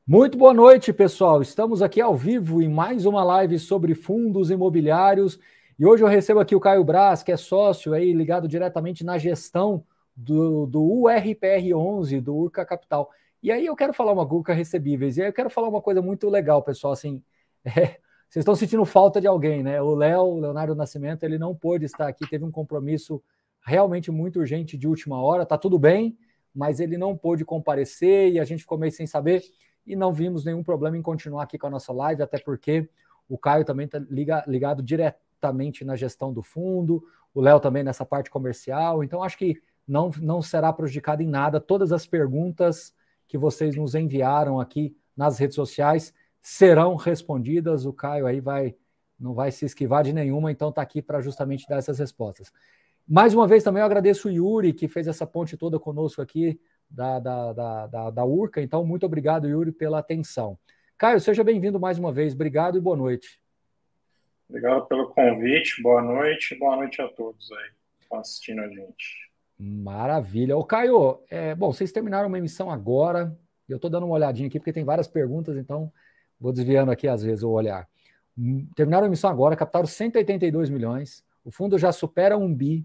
Muito boa noite, pessoal. Estamos aqui ao vivo em mais uma live sobre fundos imobiliários. E hoje eu recebo aqui o Caio Braz, que é sócio aí, ligado diretamente na gestão do URPR11, do Urca Capital. E aí eu quero falar uma Urca Recebíveis. E aí eu quero falar uma coisa muito legal, pessoal. Assim, vocês estão sentindo falta de alguém, né? O Leonardo Nascimento, ele não pôde estar aqui, teve um compromisso realmente muito urgente de última hora. Tá tudo bem, mas ele não pôde comparecer e a gente ficou meio sem saber e não vimos nenhum problema em continuar aqui com a nossa live, até porque o Caio também está ligado diretamente na gestão do fundo, o Léo também nessa parte comercial, então acho que não será prejudicado em nada. Todas as perguntas que vocês nos enviaram aqui nas redes sociais serão respondidas. O Caio aí não vai se esquivar de nenhuma, então está aqui para justamente dar essas respostas. Mais uma vez também eu agradeço o Yuri, que fez essa ponte toda conosco aqui, da Urca. Então, muito obrigado, Yuri, pela atenção. Caio, seja bem-vindo mais uma vez. Obrigado e boa noite. Obrigado pelo convite, boa noite a todos aí que estão assistindo a gente. Maravilha. Ô, Caio, bom, vocês terminaram uma emissão agora, eu estou dando uma olhadinha aqui, porque tem várias perguntas, então vou desviando aqui às vezes o olhar. Terminaram a emissão agora, captaram 182 milhões, o fundo já supera 1 bi,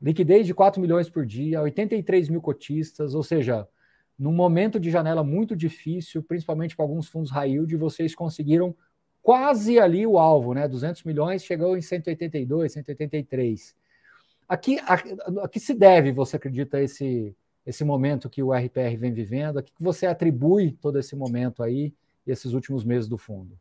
liquidez de 4 milhões por dia, 83 mil cotistas, ou seja, num momento de janela muito difícil, principalmente com alguns fundos high yield, vocês conseguiram quase ali o alvo, né? 200 milhões, chegou em 182, 183. A que se deve, você acredita, esse momento que o RPR vem vivendo? A que você atribui todo esse momento aí, esses últimos meses do fundo?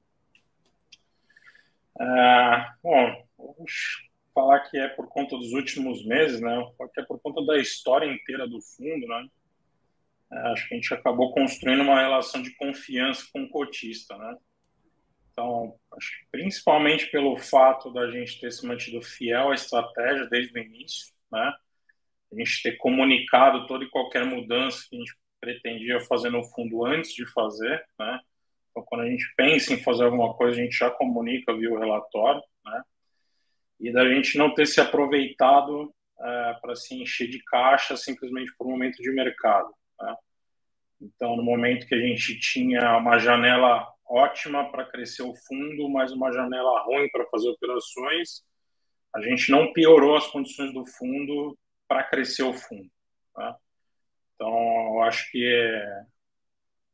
Bom, vamos falar que é por conta dos últimos meses, né? Porque é por conta da história inteira do fundo, né? Acho que a gente acabou construindo uma relação de confiança com o cotista, né? Então, acho que principalmente pelo fato da gente ter se mantido fiel à estratégia desde o início, né? A gente ter comunicado toda e qualquer mudança que a gente pretendia fazer no fundo antes de fazer, né? Então, quando a gente pensa em fazer alguma coisa, a gente já comunica via o relatório, né? E da gente não ter se aproveitado para se encher de caixa simplesmente por um momento de mercado, né? Então, no momento que a gente tinha uma janela ótima para crescer o fundo, mas uma janela ruim para fazer operações, a gente não piorou as condições do fundo para crescer o fundo, tá? Então, eu acho que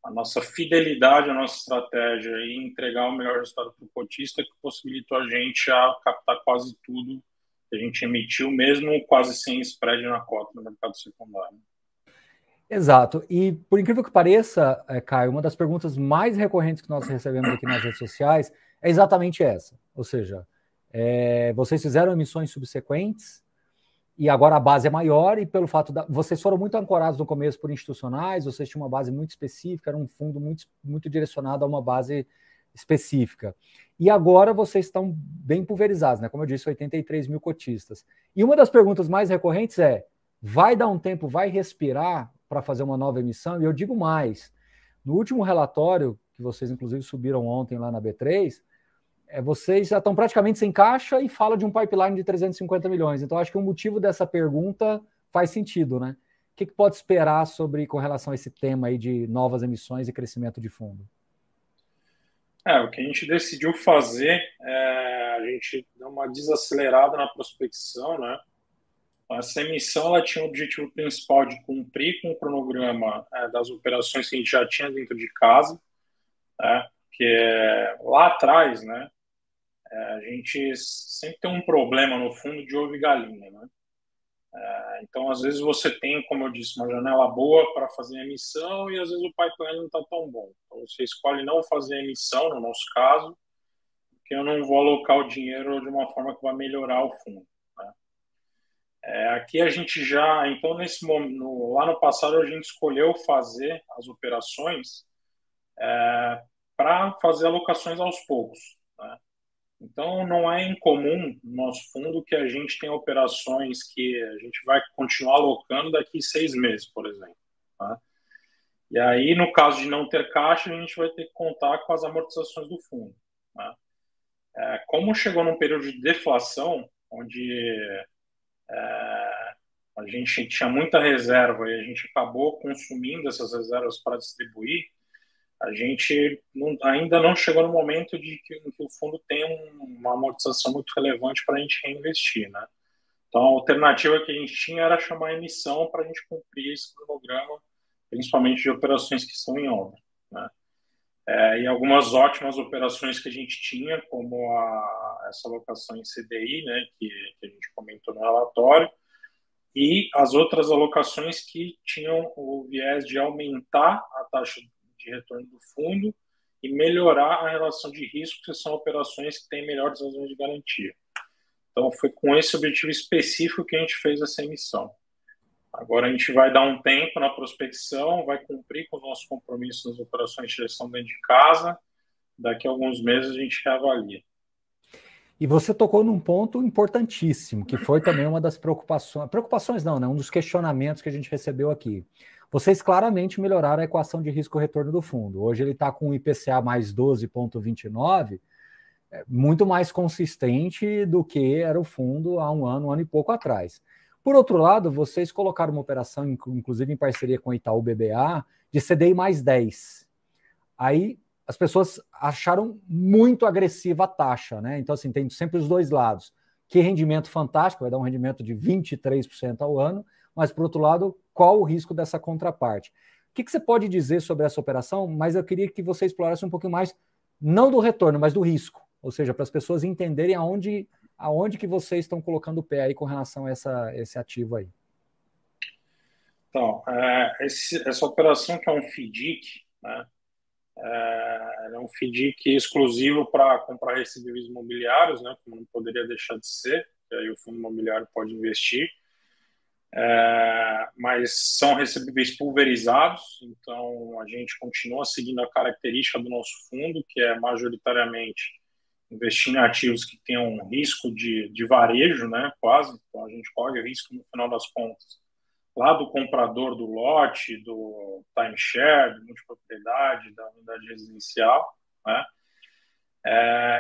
a nossa fidelidade, a nossa estratégia e entregar o melhor resultado para o cotista que possibilitou a gente a captar quase tudo que a gente emitiu, mesmo quase sem spread na cota no mercado secundário. Exato. E por incrível que pareça, Caio, uma das perguntas mais recorrentes que nós recebemos aqui nas redes sociais é exatamente essa. Ou seja, vocês fizeram emissões subsequentes e agora a base é maior e pelo fato vocês foram muito ancorados no começo por institucionais, vocês tinham uma base muito específica, era um fundo muito direcionado a uma base específica. E agora vocês estão bem pulverizados, né? Como eu disse, 83 mil cotistas. E uma das perguntas mais recorrentes é: vai dar um tempo, vai respirar para fazer uma nova emissão? E eu digo mais, no último relatório, que vocês inclusive subiram ontem lá na B3, vocês já estão praticamente sem caixa e fala de um pipeline de 350 milhões. Então, acho que o motivo dessa pergunta faz sentido, né? O que pode esperar com relação a esse tema aí de novas emissões e crescimento de fundo? O que a gente decidiu fazer a gente deu uma desacelerada na prospecção, né? Essa emissão ela tinha o objetivo principal de cumprir com o cronograma das operações que a gente já tinha dentro de casa, né? Que lá atrás, né? A gente sempre tem um problema no fundo de ovo e galinha, né? Então, às vezes você tem, como eu disse, uma janela boa para fazer a emissão e às vezes o pipeline não está tão bom. Então, você escolhe não fazer a emissão, no nosso caso, porque eu não vou alocar o dinheiro de uma forma que vai melhorar o fundo, né? Aqui a gente já, então, nesse momento, lá no passado, a gente escolheu fazer as operações para fazer alocações aos poucos, né? Então, não é incomum no nosso fundo que a gente tenha operações que a gente vai continuar alocando daqui 6 meses, por exemplo, tá? E aí, no caso de não ter caixa, a gente vai ter que contar com as amortizações do fundo, tá? Como chegou num período de deflação, onde a gente tinha muita reserva e a gente acabou consumindo essas reservas para distribuir, A gente ainda não chegou no momento em que o fundo tem uma amortização muito relevante para a gente reinvestir, né? Então, a alternativa que a gente tinha era chamar a emissão para a gente cumprir esse cronograma, principalmente de operações que estão em obra, né? E algumas ótimas operações que a gente tinha, como essa alocação em CDI, né, que a gente comentou no relatório, e as outras alocações que tinham o viés de aumentar a taxa de retorno do fundo e melhorar a relação de risco, que são operações que têm melhores razões de garantia. Então, foi com esse objetivo específico que a gente fez essa emissão. Agora a gente vai dar um tempo na prospecção, vai cumprir com os nossos compromissos nas operações de gestão dentro de casa. Daqui a alguns meses a gente reavalia. E você tocou num ponto importantíssimo, que foi também uma das preocupações não, né? Um dos questionamentos que a gente recebeu aqui. Vocês claramente melhoraram a equação de risco-retorno do fundo. Hoje ele está com o IPCA mais 12,29, muito mais consistente do que era o fundo há um ano e pouco atrás. Por outro lado, vocês colocaram uma operação, inclusive em parceria com o Itaú BBA, de CDI mais 10. Aí as pessoas acharam muito agressiva a taxa, né? Então, assim, tem sempre os dois lados. Que rendimento fantástico, vai dar um rendimento de 23% ao ano, mas, por outro lado, qual o risco dessa contraparte? O que você pode dizer sobre essa operação? Mas eu queria que você explorasse um pouquinho mais, não do retorno, mas do risco. Ou seja, para as pessoas entenderem aonde que vocês estão colocando o pé aí com relação a esse ativo aí. Então, essa operação que é um FDIC, né? É um FDIC exclusivo para comprar recebíveis imobiliários, né? Como não poderia deixar de ser, e aí o fundo imobiliário pode investir. Mas são recebíveis pulverizados, então a gente continua seguindo a característica do nosso fundo, que é majoritariamente investir em ativos que tenham um risco de varejo, né, quase. Então a gente corre o risco, no final das contas, lá do comprador do lote, do timeshare, de multipropriedade, da unidade residencial, né?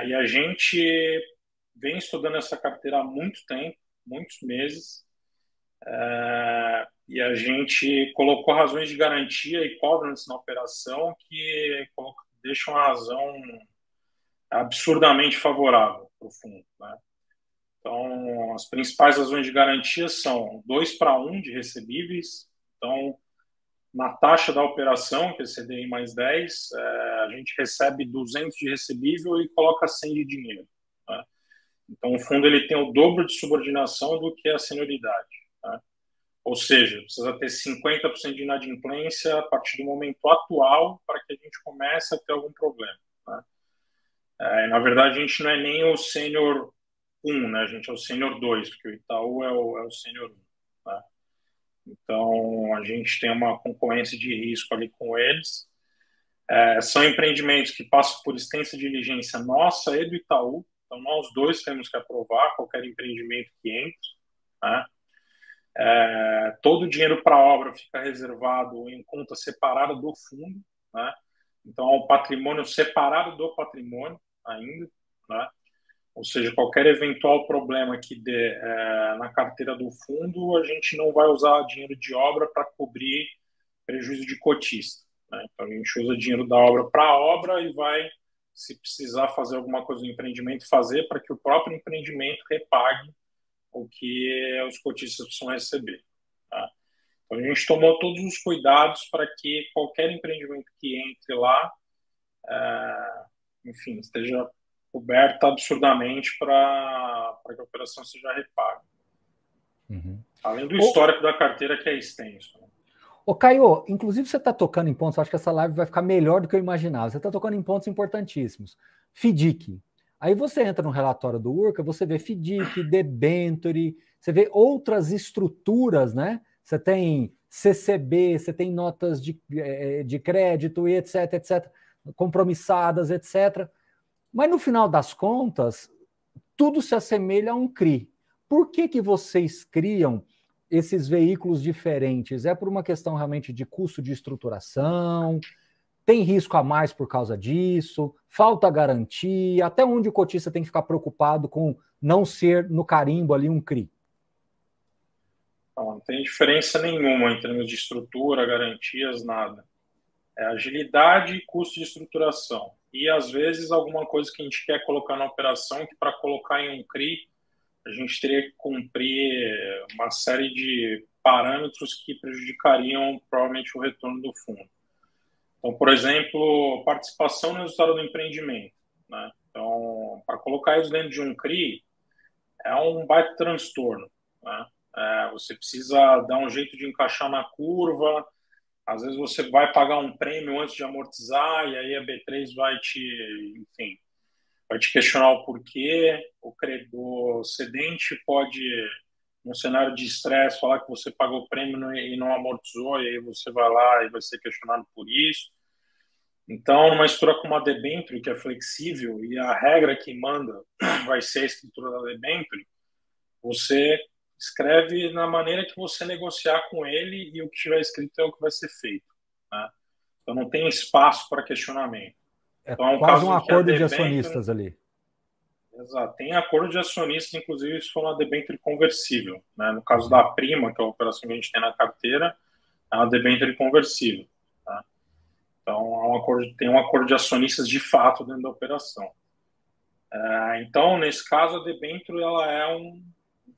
E a gente vem estudando essa carteira há muito tempo, muitos meses, e a gente colocou razões de garantia e covenants na operação que deixam a razão absurdamente favorável para o fundo, né? Então, as principais razões de garantia são 2-1 de recebíveis. Então, na taxa da operação, que é CDI mais 10, a gente recebe 200 de recebível e coloca 100 de dinheiro, né? Então, o fundo ele tem o dobro de subordinação do que a senioridade, né? Ou seja, precisa ter 50% de inadimplência a partir do momento atual para que a gente comece a ter algum problema, né? Na verdade, a gente não é nem o sênior 1, né? A gente é o sênior 2, porque o Itaú é o sênior 1, né? Então, a gente tem uma concorrência de risco ali com eles. São empreendimentos que passam por extensa diligência nossa e do Itaú. Então, nós dois temos que aprovar qualquer empreendimento que entre, né? Todo o dinheiro para a obra fica reservado em conta separada do fundo, né? Então, é um patrimônio separado do patrimônio ainda, né? Ou seja, qualquer eventual problema que dê na carteira do fundo, a gente não vai usar dinheiro de obra para cobrir prejuízo de cotista, né? Então, a gente usa dinheiro da obra para a obra e vai, se precisar fazer alguma coisa no empreendimento, fazer para que o próprio empreendimento repague o que os cotistas precisam receber, tá? Então, a gente tomou todos os cuidados para que qualquer empreendimento que entre lá, enfim, esteja coberta absurdamente para que a operação seja repaga. Uhum. Além do histórico da carteira, que é extenso, né? Ô, Caio, inclusive você está tocando em pontos, acho que essa live vai ficar melhor do que eu imaginava. Você está tocando em pontos importantíssimos. FDIC. Aí você entra no relatório do Urca, você vê FDIC, debenture, você vê outras estruturas, né? Você tem CCB, você tem notas de crédito e etc, etc, compromissadas, etc. Mas no final das contas, tudo se assemelha a um CRI. Por que vocês criam esses veículos diferentes? É por uma questão realmente de custo de estruturação? Tem risco a mais por causa disso? Falta garantia? Até onde o cotista tem que ficar preocupado com não ser no carimbo ali um CRI? Não tem diferença nenhuma em termos de estrutura, garantias, nada. agilidade e custo de estruturação. E, às vezes, alguma coisa que a gente quer colocar na operação, que para colocar em um CRI, a gente teria que cumprir uma série de parâmetros que prejudicariam, provavelmente, o retorno do fundo. Então, por exemplo, participação no resultado do empreendimento, né? Então, para colocar isso dentro de um CRI, é um baita transtorno, né? Você precisa dar um jeito de encaixar na curva. Às vezes você vai pagar um prêmio antes de amortizar e aí a B3 enfim, vai te questionar o porquê. O credor cedente pode, num cenário de estresse, falar que você pagou o prêmio e não amortizou, e aí você vai lá e vai ser questionado por isso. Então, numa estrutura como a debênture, que é flexível, e a regra que manda vai ser a escritura da debênture, você escreve na maneira que você negociar com ele e o que tiver escrito é o que vai ser feito, né? Então, não tem espaço para questionamento. É Então, é um quase caso um em que a acordo de debênture... acionistas ali. Exato. Tem acordo de acionistas, inclusive, se for uma debênture conversível, né? No caso da Prima, que é a operação que a gente tem na carteira, é uma debênture conversível, tá? Então, tem um acordo de acionistas de fato dentro da operação. Então, nesse caso, a debênture ela é um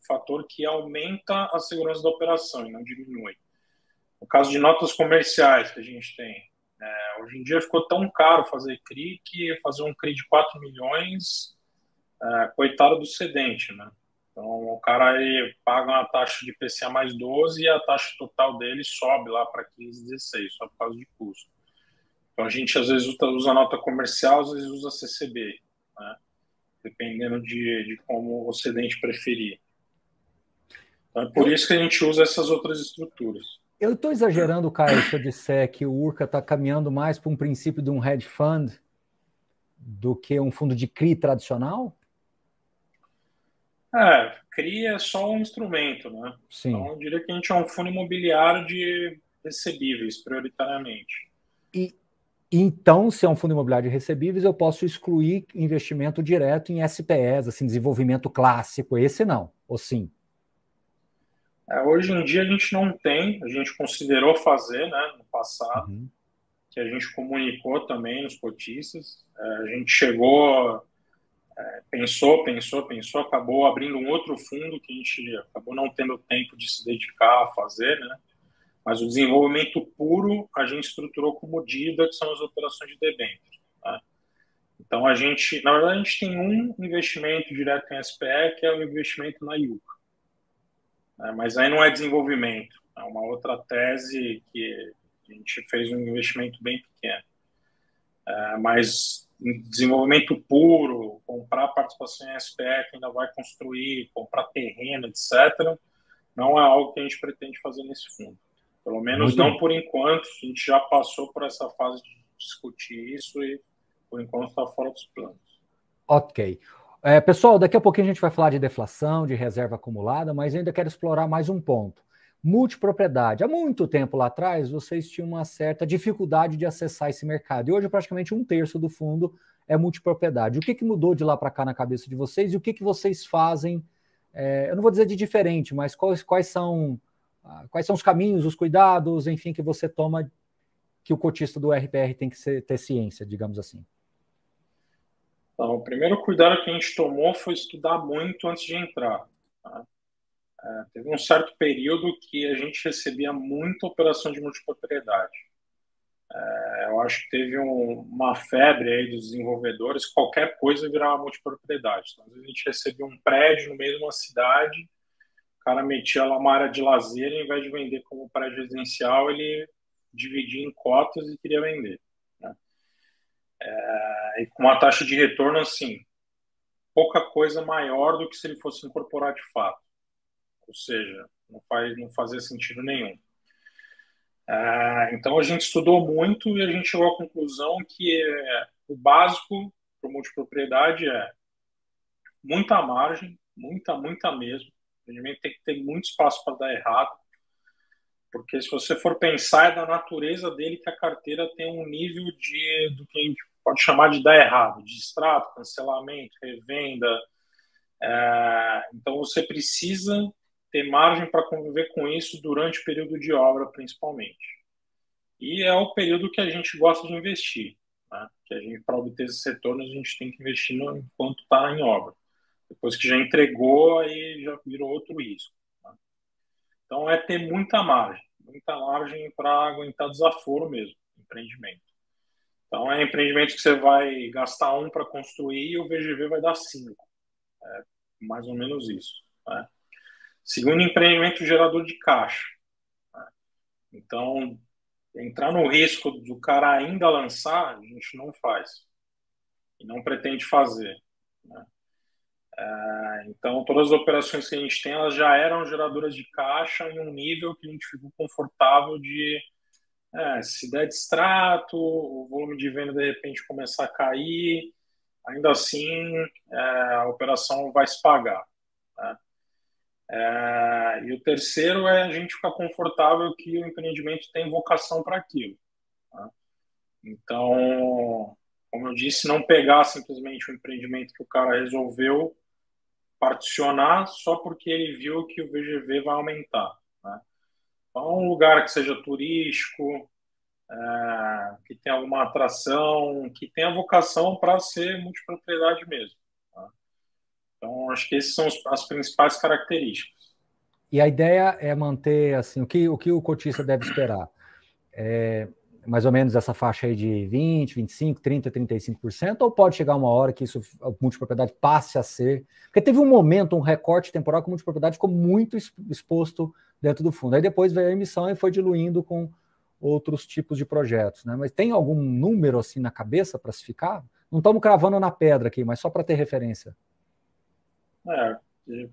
fator que aumenta a segurança da operação e não diminui. No caso de notas comerciais que a gente tem, hoje em dia ficou tão caro fazer CRI que fazer um CRI de 4 milhões, coitado do cedente, né? Então, o cara aí paga uma taxa de IPCA mais 12 e a taxa total dele sobe lá para 15, 16, só por causa de custo. Então, a gente às vezes usa nota comercial, às vezes usa CCB, né? Dependendo de como o cedente preferir. Então, é por isso que a gente usa essas outras estruturas. Eu estou exagerando, Caio, se eu disser que o Urca está caminhando mais para um princípio de um hedge fund do que um fundo de CRI tradicional? CRI é só um instrumento, né? Sim. Então, eu diria que a gente é um fundo imobiliário de recebíveis, prioritariamente. E então, se é um fundo imobiliário de recebíveis, eu posso excluir investimento direto em SPEs, assim, desenvolvimento clássico. Esse não, ou sim? Hoje em dia a gente não tem, a gente considerou fazer, né, no passado, que a gente comunicou também nos cotistas. A gente chegou, pensou, acabou abrindo um outro fundo que a gente acabou não tendo tempo de se dedicar a fazer, né? Mas o desenvolvimento puro a gente estruturou como DIDA, que são as operações de debênture, né? Então na verdade, a gente tem um investimento direto em SPE, que é o investimento na IUCA, né? Mas aí não é desenvolvimento, é uma outra tese que a gente fez um investimento bem pequeno. Mas em desenvolvimento puro, comprar participação em SPE que ainda vai construir, comprar terreno, etc., não é algo que a gente pretende fazer nesse fundo. Pelo menos Muito não bem. por enquanto. A gente já passou por essa fase de discutir isso e, por enquanto, está fora dos planos. Ok. Pessoal, daqui a pouquinho a gente vai falar de deflação, de reserva acumulada, mas eu ainda quero explorar mais um ponto. Multipropriedade. Há muito tempo lá atrás, vocês tinham uma certa dificuldade de acessar esse mercado. E hoje, praticamente um terço do fundo é multipropriedade. O que, que mudou de lá para cá na cabeça de vocês e o que, que vocês fazem? Eu não vou dizer de diferente, mas quais são os caminhos, os cuidados, enfim, que você toma, que o cotista do RPR tem que ter ciência, digamos assim? Então, o primeiro cuidado que a gente tomou foi estudar muito antes de entrar, tá? Teve um certo período que a gente recebia muita operação de multipropriedade. Eu acho que teve uma febre aí dos desenvolvedores, qualquer coisa virava multipropriedade. Então, às vezes a gente recebia um prédio no meio de uma cidade, o cara metia lá uma área de lazer, e ao invés de vender como prédio residencial, ele dividia em cotas e queria vender, né? E com uma taxa de retorno, assim, pouca coisa maior do que se ele fosse incorporar de fato. Ou seja, não fazia sentido nenhum. Então a gente estudou muito e a gente chegou à conclusão que o básico para multipropriedade é muita margem, muita mesmo. O rendimento tem que ter muito espaço para dar errado, porque se você for pensar, é da natureza dele que a carteira tem um nível do que a gente pode chamar de dar errado, de extrato, cancelamento, revenda. Então você precisa ter margem para conviver com isso durante o período de obra, principalmente. E é o período que a gente gosta de investir, né? Que a gente, para obter esses retornos, a gente tem que investir enquanto está em obra. Depois que já entregou, aí já virou outro risco. Né? Então é ter muita margem para aguentar desaforo mesmo, empreendimento. Então é empreendimento que você vai gastar 1 para construir e o VGV vai dar 5. É mais ou menos isso. Né? Segundo, empreendimento gerador de caixa. Né? Então, entrar no risco do cara ainda lançar, a gente não faz. E não pretende fazer. Né? Então, todas as operações que a gente tem, elas já eram geradoras de caixa em um nível que a gente ficou confortável de, se der distrato, o volume de venda de repente começar a cair, ainda assim a operação vai se pagar. Né? E o terceiro é a gente ficar confortável que o empreendimento tem vocação para aquilo. Né? Então, como eu disse, não pegar simplesmente o empreendimento que o cara resolveu particionar só porque ele viu que o VGV vai aumentar. Né? Então, um lugar que seja turístico, que tenha alguma atração, que tenha vocação para ser multipropriedade mesmo. Tá? Então, acho que essas são as principais características. E a ideia é manter assim, o que o cotista deve esperar? Mais ou menos essa faixa aí de 20, 25, 30, 35%, ou pode chegar uma hora que isso, a multipropriedade passe a ser... Porque teve um momento, um recorte temporal que a multipropriedade ficou muito exposto dentro do fundo. Aí depois veio a emissão e foi diluindo com outros tipos de projetos. Né? Mas tem algum número assim na cabeça para se ficar? Não estamos cravando na pedra aqui, mas só para ter referência.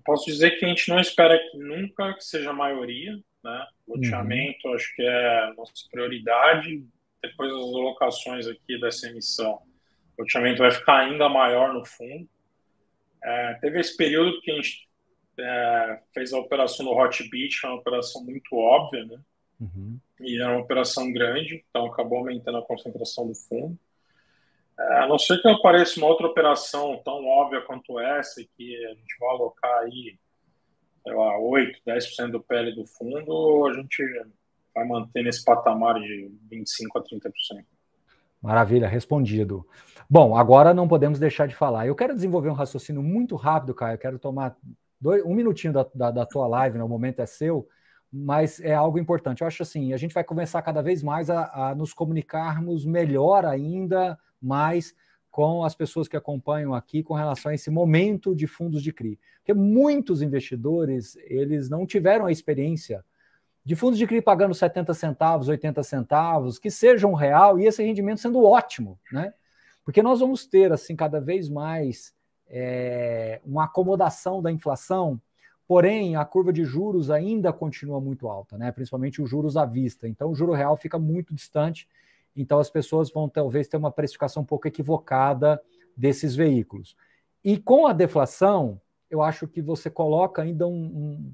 Posso dizer que a gente não espera que nunca que seja a maioria. Né? Loteamento, acho que é a nossa prioridade. Depois das alocações aqui dessa emissão, o loteamento vai ficar ainda maior no fundo. Teve esse período que a gente fez a operação do Hot Beach, uma operação muito óbvia, né? E era uma operação grande, então acabou aumentando a concentração do fundo. A não ser que apareça uma outra operação tão óbvia quanto essa, que a gente vai alocar aí, sei lá, 8, 10% do PL do fundo, a gente vai manter nesse patamar de 25% a 30%. Maravilha, respondido. Bom, agora não podemos deixar de falar. Eu quero desenvolver um raciocínio muito rápido, Caio. Eu quero tomar um minutinho da tua live, né? O momento é seu, mas é algo importante. Eu acho assim, a gente vai começar cada vez mais a nos comunicarmos melhor ainda, mais com as pessoas que acompanham aqui com relação a esse momento de fundos de CRI. Porque muitos investidores, eles não tiveram a experiência de fundos de CRI pagando 70 centavos, 80 centavos, que seja R$1, e esse rendimento sendo ótimo, né? Porque nós vamos ter, assim, cada vez mais uma acomodação da inflação, porém, a curva de juros ainda continua muito alta, né? Principalmente os juros à vista. Então, o juro real fica muito distante, então as pessoas vão talvez ter uma precificação um pouco equivocada desses veículos. E com a deflação, eu acho que você coloca ainda um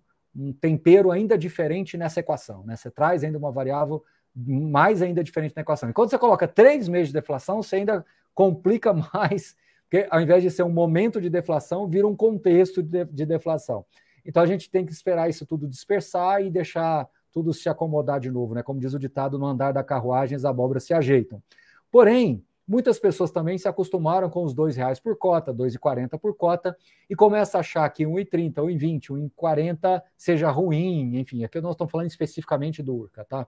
tempero ainda diferente nessa equação, né? Você traz ainda uma variável mais ainda diferente na equação. E quando você coloca 3 meses de deflação, você ainda complica mais, porque ao invés de ser um momento de deflação, vira um contexto de deflação. Então a gente tem que esperar isso tudo dispersar e deixar tudo se acomodar de novo, né? Como diz o ditado, no andar da carruagem as abóboras se ajeitam. Porém, muitas pessoas também se acostumaram com os R$2 por cota, R$2,40 por cota, e começa a achar que R$1,30, R$1,20, R$1,40 seja ruim, enfim, aqui nós estamos falando especificamente do Urca, tá?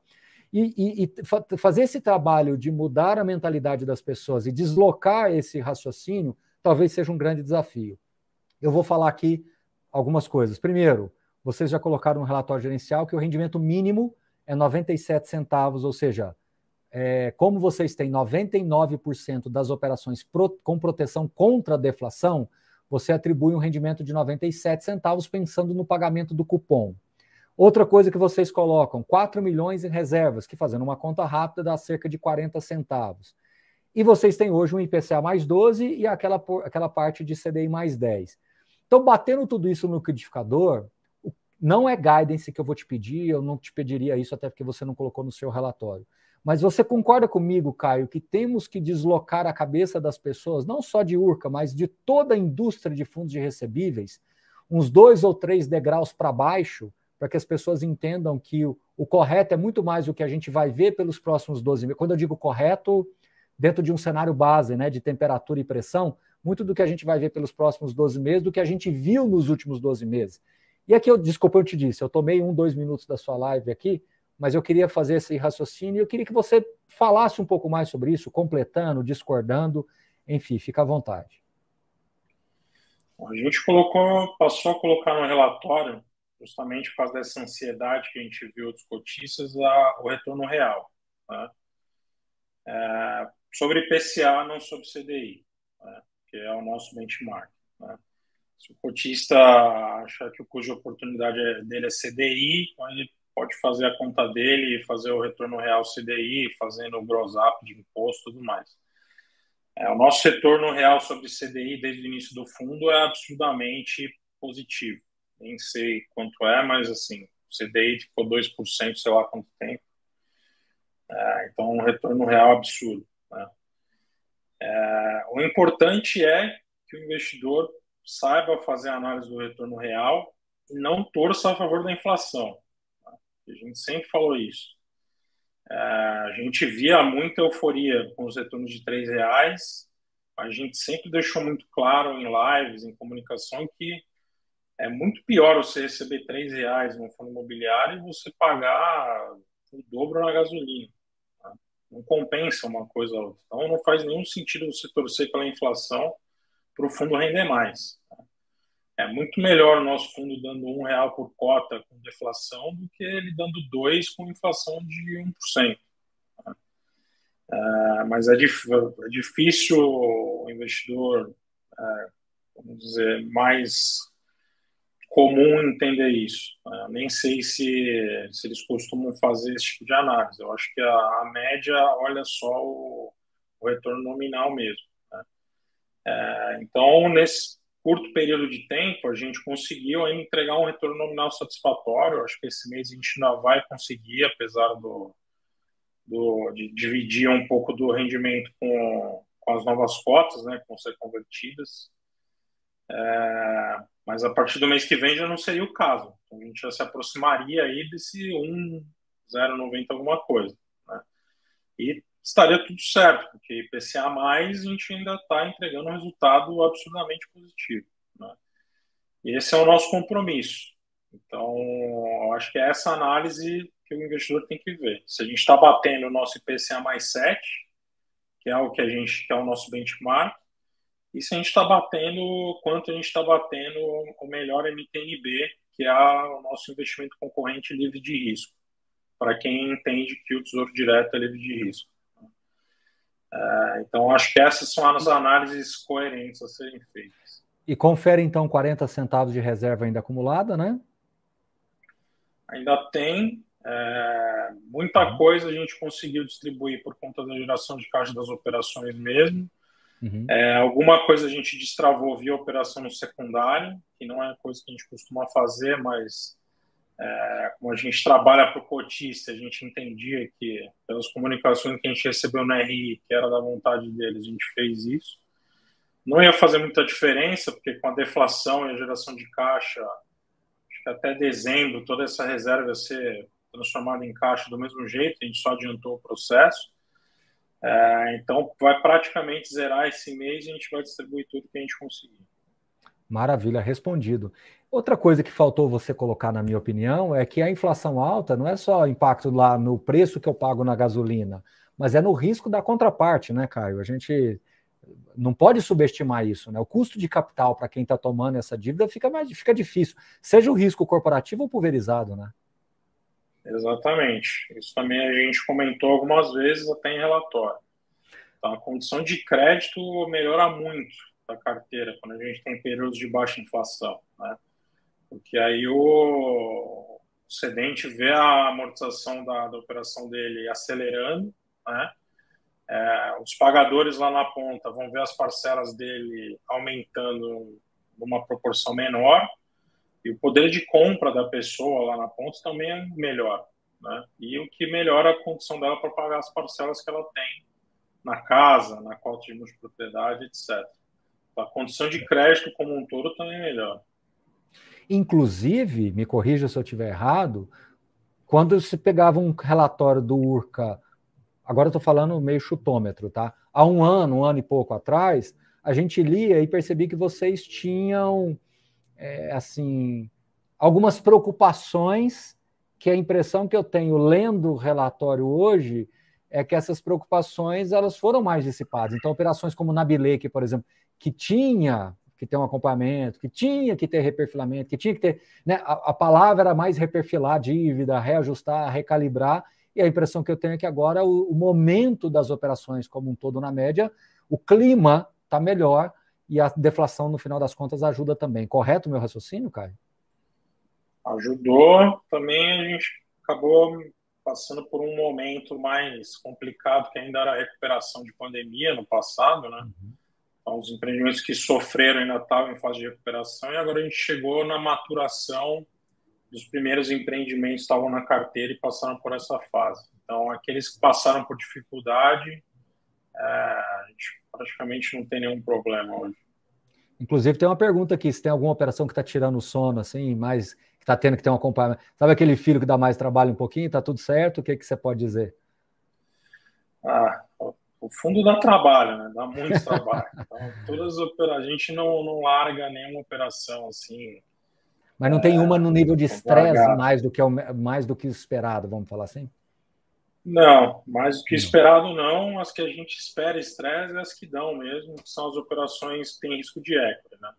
E fazer esse trabalho de mudar a mentalidade das pessoas e deslocar esse raciocínio, talvez seja um grande desafio. Eu vou falar aqui algumas coisas. Primeiro, vocês já colocaram no relatório gerencial que o rendimento mínimo é 97 centavos, ou seja, como vocês têm 99% das operações com proteção contra a deflação, você atribui um rendimento de 97 centavos pensando no pagamento do cupom. Outra coisa que vocês colocam, 4 milhões em reservas, que fazendo uma conta rápida dá cerca de 40 centavos. E vocês têm hoje um IPCA mais 12 e aquela parte de CDI mais 10. Então, batendo tudo isso no liquidificador, não é guidance que eu vou te pedir, eu não te pediria isso até porque você não colocou no seu relatório. Mas você concorda comigo, Caio, que temos que deslocar a cabeça das pessoas, não só de Urca, mas de toda a indústria de fundos de recebíveis, uns 2 ou 3 degraus para baixo, para que as pessoas entendam que o correto é muito mais o que a gente vai ver pelos próximos 12 meses. Quando eu digo correto, dentro de um cenário base, né, de temperatura e pressão, muito do que a gente vai ver pelos próximos 12 meses, do que a gente viu nos últimos 12 meses. E aqui, desculpa, eu te disse, eu tomei 2 minutos da sua live aqui, mas eu queria fazer esse raciocínio e eu queria que você falasse um pouco mais sobre isso, completando, discordando, enfim, fica à vontade. A gente passou a colocar no relatório, justamente por causa dessa ansiedade que a gente viu dos cotistas, o retorno real, né? Sobre IPCA, não sobre CDI, né? Que é o nosso benchmark, né? Se o cotista achar que o custo de oportunidade dele é CDI, ele pode fazer a conta dele e fazer o retorno real CDI, fazendo o gross up de imposto e tudo mais. O nosso retorno real sobre CDI desde o início do fundo é absurdamente positivo. Nem sei quanto é, mas assim, o CDI ficou 2%, sei lá quanto tempo. Então, um retorno real absurdo, né? O importante é que o investidor saiba fazer a análise do retorno real e não torça a favor da inflação. A gente sempre falou isso. A gente via muita euforia com os retornos de R$ 3. A gente sempre deixou muito claro em lives, em comunicação, que é muito pior você receber R$ 3 no fundo imobiliário e você pagar o dobro na gasolina. Tá? Não compensa uma coisa ou outra. Então, não faz nenhum sentido você torcer pela inflação para o fundo render mais. Tá? É muito melhor o nosso fundo dando R$ 1 por cota com deflação do que ele dando 2 com inflação de 1%. Mas é difícil o investidor, vamos dizer, mais comum entender isso. Nem sei se eles costumam fazer esse tipo de análise. Eu acho que a média olha só o retorno nominal mesmo, né? Então, nesse curto período de tempo, a gente conseguiu ainda entregar um retorno nominal satisfatório. Eu acho que esse mês a gente ainda vai conseguir, apesar de dividir um pouco do rendimento com as novas cotas, né, que vão ser convertidas. Mas a partir do mês que vem já não seria o caso. Então, a gente já se aproximaria aí desse 1,090 alguma coisa, né? E estaria tudo certo, porque IPCA+, a gente ainda está entregando um resultado absurdamente positivo, né? E esse é o nosso compromisso. Então, eu acho que é essa análise que o investidor tem que ver. Se a gente está batendo o nosso IPCA mais 7, que é o que que é o nosso benchmark, e se a gente está batendo, quanto a gente está batendo o melhor MTNB, que é o nosso investimento concorrente livre de risco, para quem entende que o Tesouro Direto é livre de risco. Então, acho que essas são as análises coerentes a serem feitas. E confere, então, 40 centavos de reserva ainda acumulada, né? Ainda tem. Muita coisa a gente conseguiu distribuir por conta da geração de caixa das operações mesmo. Alguma coisa a gente destravou via operação no secundário, que não é coisa que a gente costuma fazer, mas como a gente trabalha para o cotista, a gente entendia que, pelas comunicações que a gente recebeu na RI, que era da vontade deles, a gente fez isso. Não ia fazer muita diferença, porque com a deflação e a geração de caixa, acho que até dezembro, toda essa reserva ia ser transformada em caixa do mesmo jeito, a gente só adiantou o processo. Então, vai praticamente zerar esse mês e a gente vai distribuir tudo que a gente conseguir. Maravilha, respondido. Outra coisa que faltou você colocar, na minha opinião, é que a inflação alta não é só impacto lá no preço que eu pago na gasolina, mas é no risco da contraparte, né, Caio? A gente não pode subestimar isso, né? O custo de capital para quem está tomando essa dívida fica difícil, seja o risco corporativo ou pulverizado, né? Exatamente. Isso também a gente comentou algumas vezes até em relatório. Então, a condição de crédito melhora muito da carteira quando a gente tem períodos de baixa inflação, né? Porque aí o cedente vê a amortização da operação dele acelerando, né? Os pagadores lá na ponta vão ver as parcelas dele aumentando numa proporção menor, e o poder de compra da pessoa lá na ponta também é melhor, né? E o que melhora a condição dela para pagar as parcelas que ela tem na casa, na cota de multipropriedade, etc. A condição de crédito como um todo também é melhor. Inclusive, me corrija se eu estiver errado, quando se pegava um relatório do URCA, agora eu estou falando meio chutômetro, tá? Há um ano e pouco atrás, a gente lia e percebia que vocês tinham, assim, algumas preocupações, que a impressão que eu tenho lendo o relatório hoje é que essas preocupações elas foram mais dissipadas. Então, operações como Nabilec, por exemplo, que tinha que ter um acompanhamento, que tinha que ter reperfilamento, que tinha que ter, né, a palavra era mais reperfilar a dívida, reajustar, recalibrar, e a impressão que eu tenho é que agora o momento das operações como um todo na média, o clima está melhor e a deflação no final das contas ajuda também. Correto o meu raciocínio, Caio? Ajudou. Também a gente acabou passando por um momento mais complicado, que ainda era a recuperação de pandemia no passado, né? Então, os empreendimentos que sofreram ainda estavam em fase de recuperação e agora a gente chegou na maturação dos primeiros empreendimentos que estavam na carteira e passaram por essa fase. Então, aqueles que passaram por dificuldade, a gente praticamente não tem nenhum problema hoje. Inclusive, tem uma pergunta aqui: se tem alguma operação que está tirando o sono, assim, mas que está tendo que ter um acompanhamento. Sabe aquele filho que dá mais trabalho um pouquinho? Está tudo certo? O que você pode dizer? O fundo dá trabalho, né? Dá muito trabalho. Então, todas as operações, a gente não larga nenhuma operação assim, Mas não tem uma no nível de estresse largada. mais do que esperado, vamos falar assim? Não, mais do que Não. esperado não. As que a gente espera estresse é as que dão mesmo, que são as operações que têm risco de equity, né?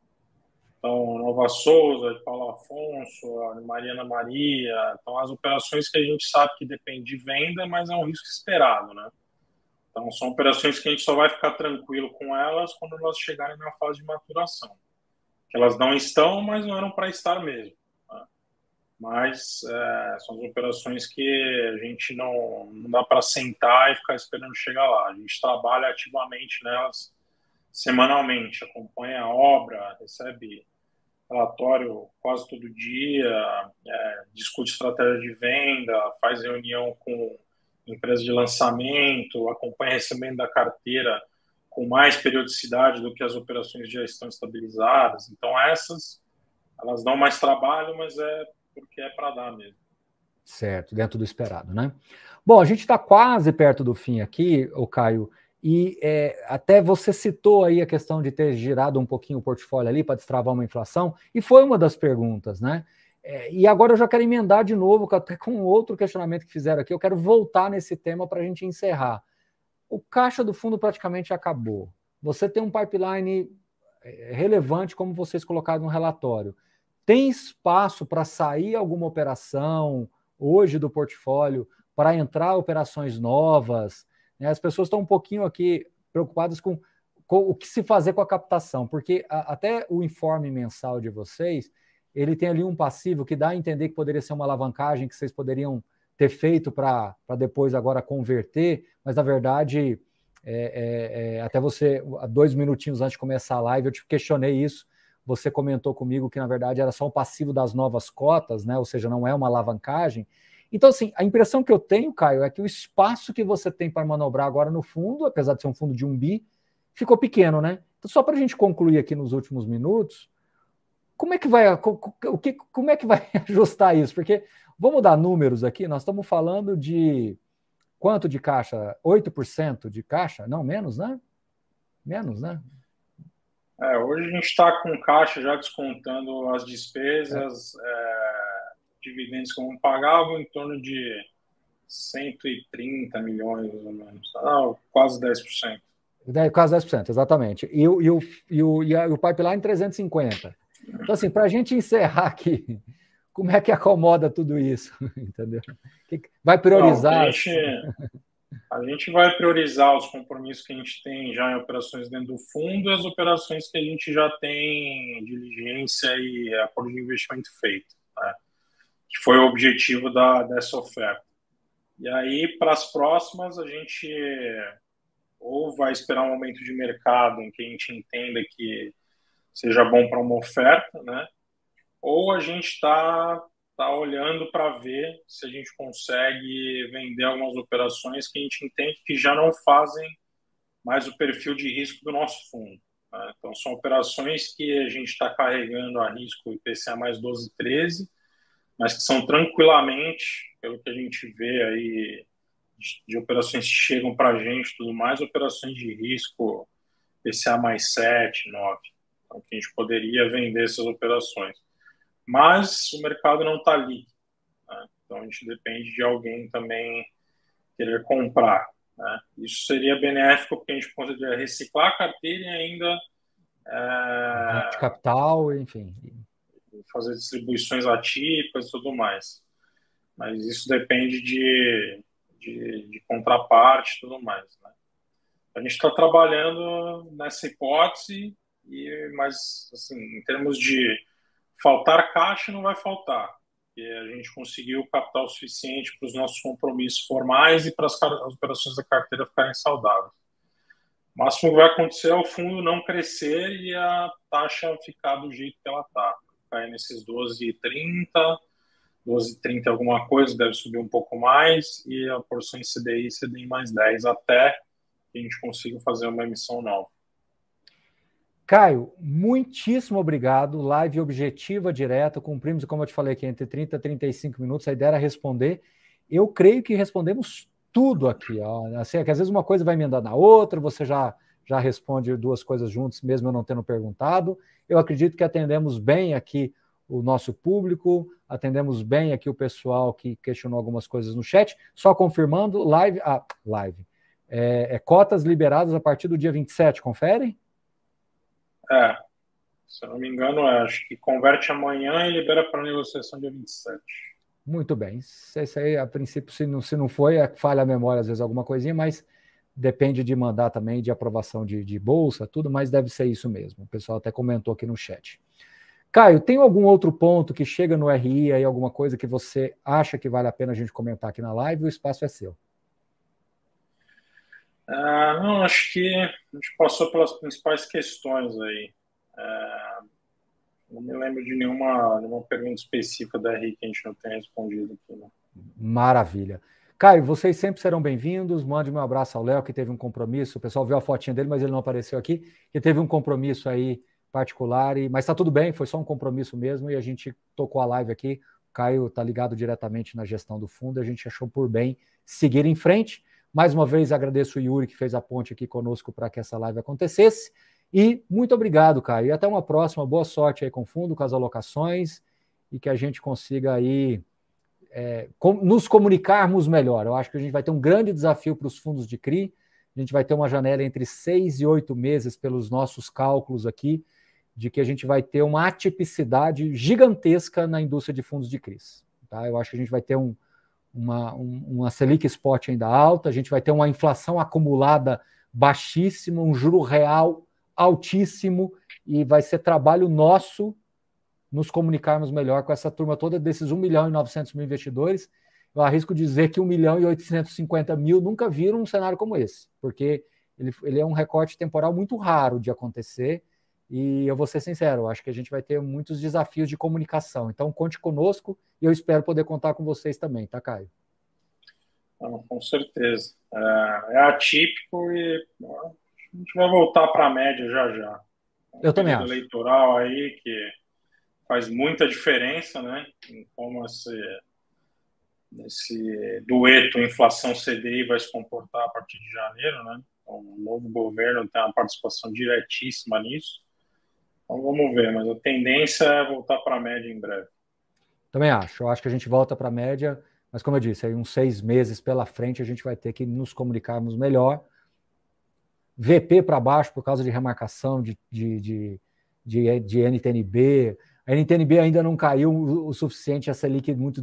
Então, Nova Souza, Paulo Afonso, a Mariana Maria, então as operações que a gente sabe que depende de venda, mas é um risco esperado, né? Então, são operações que a gente só vai ficar tranquilo com elas quando elas chegarem na fase de maturação. Que elas não estão, mas não eram para estar mesmo. Né? Mas são as operações que a gente não dá para sentar e ficar esperando chegar lá. A gente trabalha ativamente nelas semanalmente, acompanha a obra, recebe relatório quase todo dia, discute estratégia de venda, faz reunião com empresas de lançamento, acompanha recebimento da carteira com mais periodicidade do que as operações já estão estabilizadas. Então, elas dão mais trabalho, mas é porque é para dar mesmo. Certo, dentro do esperado, né? Bom, a gente está quase perto do fim aqui, o Caio, e até você citou aí a questão de ter girado um pouquinho o portfólio ali para destravar uma inflação, e foi uma das perguntas, né? E agora eu já quero emendar de novo, até com outro questionamento que fizeram aqui, eu quero voltar nesse tema para a gente encerrar. O caixa do fundo praticamente acabou. Você tem um pipeline relevante, como vocês colocaram no relatório. Tem espaço para sair alguma operação hoje do portfólio, para entrar operações novas? Né? As pessoas estão um pouquinho aqui preocupadas com o que se fazer com a captação, porque até o informe mensal de vocês, ele tem ali um passivo que dá a entender que poderia ser uma alavancagem que vocês poderiam ter feito para depois agora converter, mas na verdade, até você, 2 minutinhos antes de começar a live, eu te questionei isso. Você comentou comigo que, na verdade, era só o passivo das novas cotas, né? Ou seja, não é uma alavancagem. Então, assim, a impressão que eu tenho, Caio, é que o espaço que você tem para manobrar agora no fundo, apesar de ser um fundo de 1 bi, ficou pequeno, né? Então, só para a gente concluir aqui nos últimos minutos, como é que vai, como é que vai ajustar isso? Porque, vamos dar números aqui, nós estamos falando de quanto de caixa? 8% de caixa? Não, menos, né? Menos, né? Hoje a gente está com caixa já descontando as despesas, dividendos que vamos pagar, em torno de 130 milhões, mais ou menos. Quase 10%. Quase 10%, exatamente. E o pipeline 350. Então, assim, para a gente encerrar aqui, como é que acomoda tudo isso? Entendeu? Vai Então, priorizar? a gente vai priorizar os compromissos que a gente tem já em operações dentro do fundo e as operações que a gente já tem diligência e acordo de investimento feito, né? Que foi o objetivo dessa oferta. E aí, para as próximas, a gente ou vai esperar um momento de mercado em que a gente entenda que seja bom para uma oferta, né? Ou a gente tá olhando para ver se a gente consegue vender algumas operações que a gente entende que já não fazem mais o perfil de risco do nosso fundo. né? Então, são operações que a gente está carregando a risco IPCA mais 12, 13, mas que são tranquilamente, pelo que a gente vê aí, de operações que chegam para a gente, tudo mais, operações de risco IPCA mais 7, 9. Então, que a gente poderia vender essas operações. Mas o mercado não está ali, né? Então, a gente depende de alguém também querer comprar, né? Isso seria benéfico porque a gente poderia reciclar a carteira e ainda De capital, enfim. fazer distribuições atípicas e tudo mais. Mas isso depende de contraparte e tudo mais, né? A gente está trabalhando nessa hipótese, mas assim, em termos de faltar caixa, não vai faltar. Porque a gente conseguiu capital suficiente para os nossos compromissos formais e para as operações da carteira ficarem saudáveis. O máximo que vai acontecer é o fundo não crescer e a taxa ficar do jeito que ela está. Cair nesses 12,30, 12,30 alguma coisa, deve subir um pouco mais, e a porção em CDI, CDI mais 10, até que a gente consiga fazer uma emissão nova. Caio, muitíssimo obrigado. Live objetiva, direta. Cumprimos, como eu te falei aqui, entre 30 e 35 minutos. A ideia era responder. Eu creio que respondemos tudo aqui. Ó. Assim, é que às vezes uma coisa vai emendar na outra, você já responde duas coisas juntas, mesmo eu não tendo perguntado. Eu acredito que atendemos bem aqui o nosso público, atendemos bem aqui o pessoal que questionou algumas coisas no chat. Só confirmando, live. Cotas liberadas a partir do dia 27, conferem? Se eu não me engano, acho que converte amanhã e libera para negociação dia 27. Muito bem. Isso aí, a princípio, se não foi, falha a memória, às vezes, alguma coisinha, mas depende de mandar também, de aprovação de bolsa, tudo, mas deve ser isso mesmo. O pessoal até comentou aqui no chat. Caio, tem algum outro ponto que chega no RI aí, alguma coisa que você acha que vale a pena a gente comentar aqui na live? O espaço é seu. Não, acho que a gente passou pelas principais questões aí. Não me lembro de nenhuma pergunta específica da RI que a gente não tenha respondido aqui, né? Maravilha. Caio, vocês sempre serão bem-vindos. Mande meu abraço ao Léo, que teve um compromisso. O pessoal viu a fotinha dele, mas ele não apareceu aqui. Que teve um compromisso aí particular, mas está tudo bem, foi só um compromisso mesmo e a gente tocou a live aqui. O Caio está ligado diretamente na gestão do fundo, a gente achou por bem seguir em frente. Mais uma vez agradeço o Yuri que fez a ponte aqui conosco para que essa live acontecesse. E muito obrigado, Caio. E até uma próxima. Boa sorte aí com o fundo, com as alocações e que a gente consiga aí nos comunicarmos melhor. Eu acho que a gente vai ter um grande desafio para os fundos de CRI. A gente vai ter uma janela entre 6 e 8 meses pelos nossos cálculos aqui, de que a gente vai ter uma atipicidade gigantesca na indústria de fundos de CRIs. Tá? Eu acho que a gente vai ter uma Selic Spot ainda alta, a gente vai ter uma inflação acumulada baixíssima, um juro real altíssimo, e vai ser trabalho nosso nos comunicarmos melhor com essa turma toda desses 1.900.000 investidores. Eu arrisco dizer que 1.850.000 nunca viram um cenário como esse, porque ele é um recorte temporal muito raro de acontecer, e eu vou ser sincero, eu acho que a gente vai ter muitos desafios de comunicação. Então, conte conosco e eu espero poder contar com vocês também, tá, Caio? Com certeza. É atípico e a gente vai voltar para a média já. Eu também acho. Eleitoral aí que faz muita diferença, né? Em como esse dueto inflação CDI vai se comportar a partir de janeiro, né? Então, o novo governo tem uma participação diretíssima nisso. Então vamos ver, mas a tendência é voltar para a média em breve. Também acho. Eu acho que a gente volta para a média, mas como eu disse, aí uns 6 meses pela frente a gente vai ter que nos comunicarmos melhor. VP para baixo por causa de remarcação de NTNB. A NTNB ainda não caiu o suficiente, a Selic muito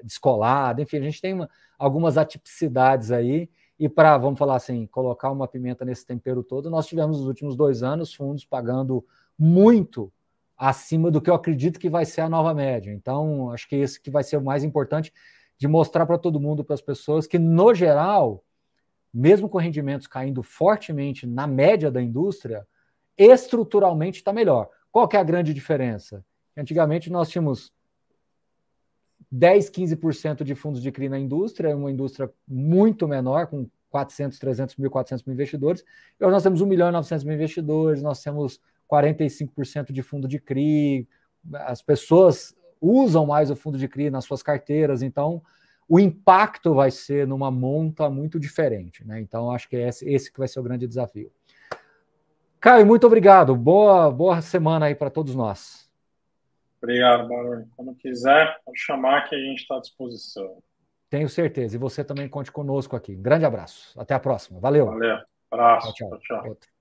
descolada. Enfim, a gente tem algumas atipicidades aí. E para, vamos falar assim, colocar uma pimenta nesse tempero todo, nós tivemos nos últimos 2 anos fundos pagando muito acima do que eu acredito que vai ser a nova média. Então, acho que esse que vai ser o mais importante de mostrar para todo mundo, para as pessoas, que, no geral, mesmo com rendimentos caindo fortemente na média da indústria, estruturalmente está melhor. Qual que é a grande diferença? Antigamente nós tínhamos 10, 15% de fundos de CRI na indústria, uma indústria muito menor, com 400, 300 mil, 400 mil investidores. E hoje nós temos 1 milhão e 900 mil investidores, nós temos 45% de fundo de CRI, as pessoas usam mais o fundo de CRI nas suas carteiras, então o impacto vai ser numa monta muito diferente, né? Então acho que é esse que vai ser o grande desafio. Caio, muito obrigado. Boa semana aí para todos nós. Obrigado, Baroni. Quando quiser, pode chamar que a gente está à disposição. Tenho certeza. E você também conte conosco aqui. Um grande abraço. Até a próxima. Valeu. Valeu. Abraço. Tchau, tchau. Tchau, tchau. Outro.